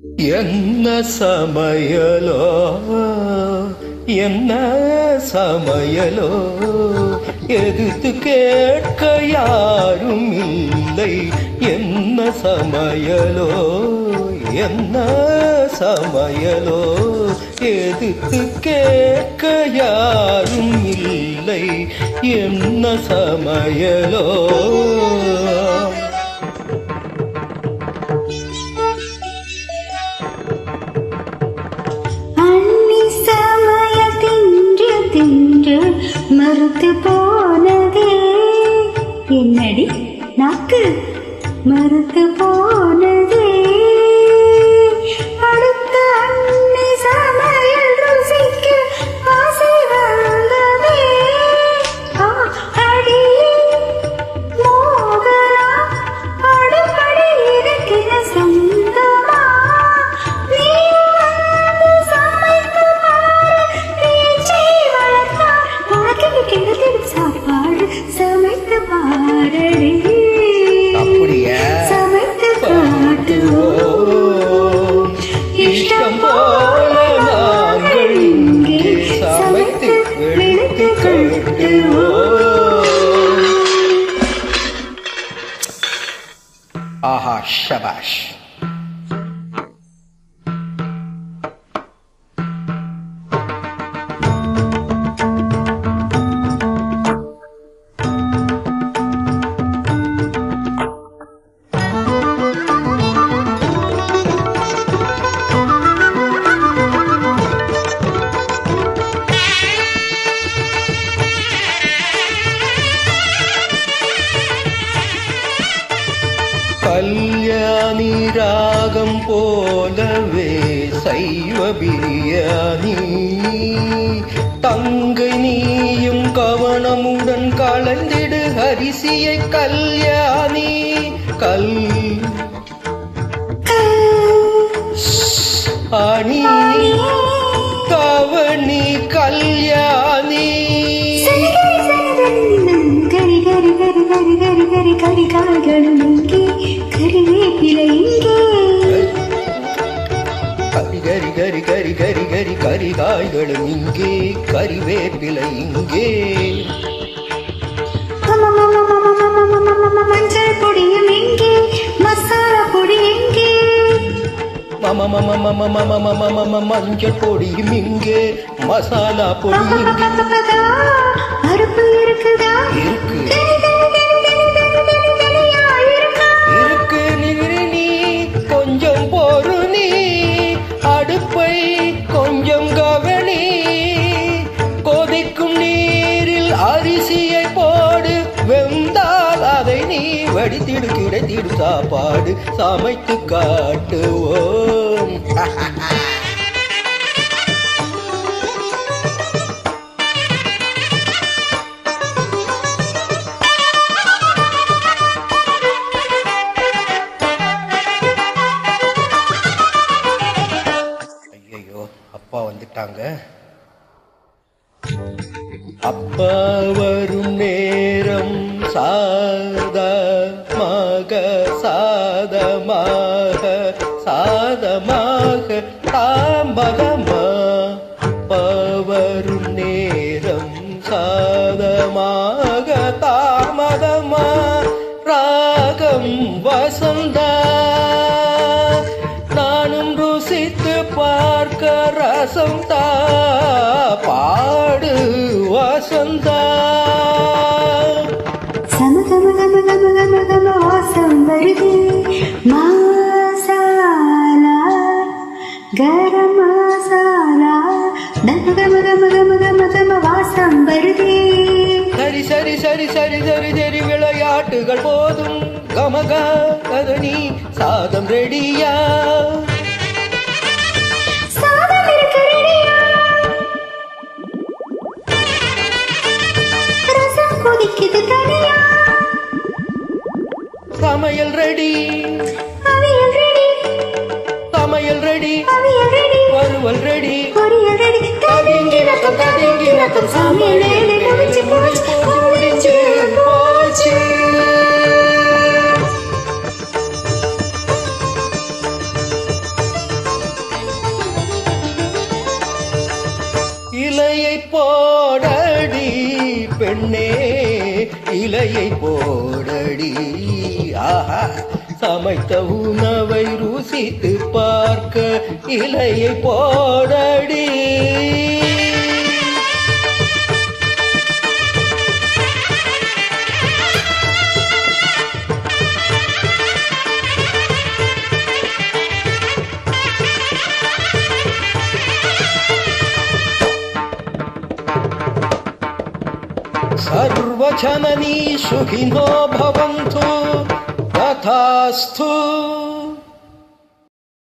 என்ன சமையலோ என்ன சமையலோ எதிர்த்து கேட்க யாரும் இல்லை. என்ன சமையலோ என்ன சமையலோ எதிர்த்து கேட்க யாரும் இல்லை. என்ன சமையலோ மறுத்து போனதே என்னடி நாக்கு மறுத்து போனதே. அடுத்த அன்னை சமையல் ருசிக்க ஆசை வந்ததே. அடியே மோகனா அடுப்படி இருக்கிற சொந்தமா நீ வந்து சமைத்து பாரு. பேச்சை வளர்த்தால் உனக்கு கிணத்தில் சாப்பாடு சமைத்து பாரடி. அப்படியா சமைத்து காட்டுவோம் இஷ்டம் போல நாங்கள் இங்கே சமைத்து எடுத்து கட்டுவோம். ஆஹா ஷபாஷ். கல்யாணி ராகம் போலவே சைவ பிரியாணி. தங்கை நீயும் கவனமுடன் கலந்திடு அரிசியை கல்யாணி. அணி கவனி கல்யாணி. கரி கரி கரி கரி கரி கரி கரி காய்களும் இங்கே கறிவேப்பிலை இங்கே. கரி கரி கரி கரி கரி கரி கரி காய்களும் இங்கே கறிவேப்பிலை இங்கே. மஞ்சள் பொடியும் இங்கே மசாலா பொடி எங்கே. மஞ்சள் பொடியும் இங்கே மசாலா பொடி இங்கே. பருப்பு இருக்குதா இருக்கு இருக்கு நீ கொஞ்சம் பொறு. நீ அடுப்பை கொஞ்சம் கவனி. கொதிக்கும் நீரில் அரிசியை போடு. வெந்தால் அதை நீ வடித்திடு. கிடைத்திடு சாப்பாடு சமைத்து காட்டுவோம். ஐயோ அப்பா வந்துட்டாங்க. அப்பா வரும் நேரம் சாதமாக சாதமாக சாதமாக தாமதமா. அப்பா வரும் நேரம் சாதமாக தாமதமா. ராகம் வசந்தா நானும் ருசித்து பார்க்க ரசம் தா. பாடு வசந்தா. சம கம கம கம கம கம வாசம் வருது. மசாலா கரம் மசாலா கம கம கம கம கம கம வாசம் வருது. சரி சரி சரி சரி சரி சரி விளையாட்டுகள் போதும். கமகா கதனி சாதம் ரெடியா. சாதம் இருக்கு ரெடியா. ரசம் கொதிக்குது தனியா. சமையல் ரெடி அவியல் ரெடி சமையல் ரெடி அவியல் ரெடி வறுவல் ரெடி பொரியல் ரெடி. ததிங்கி ரத்தம் சமையல் வேலை முடிச்சு போச்சு போச்சு. இலையை போடடி ஆஹா சமைத்த உணவை ருசித்து பார்க்க இலையை போடடி सर्वजननी सुखिनो भवन्तु तथास्तु।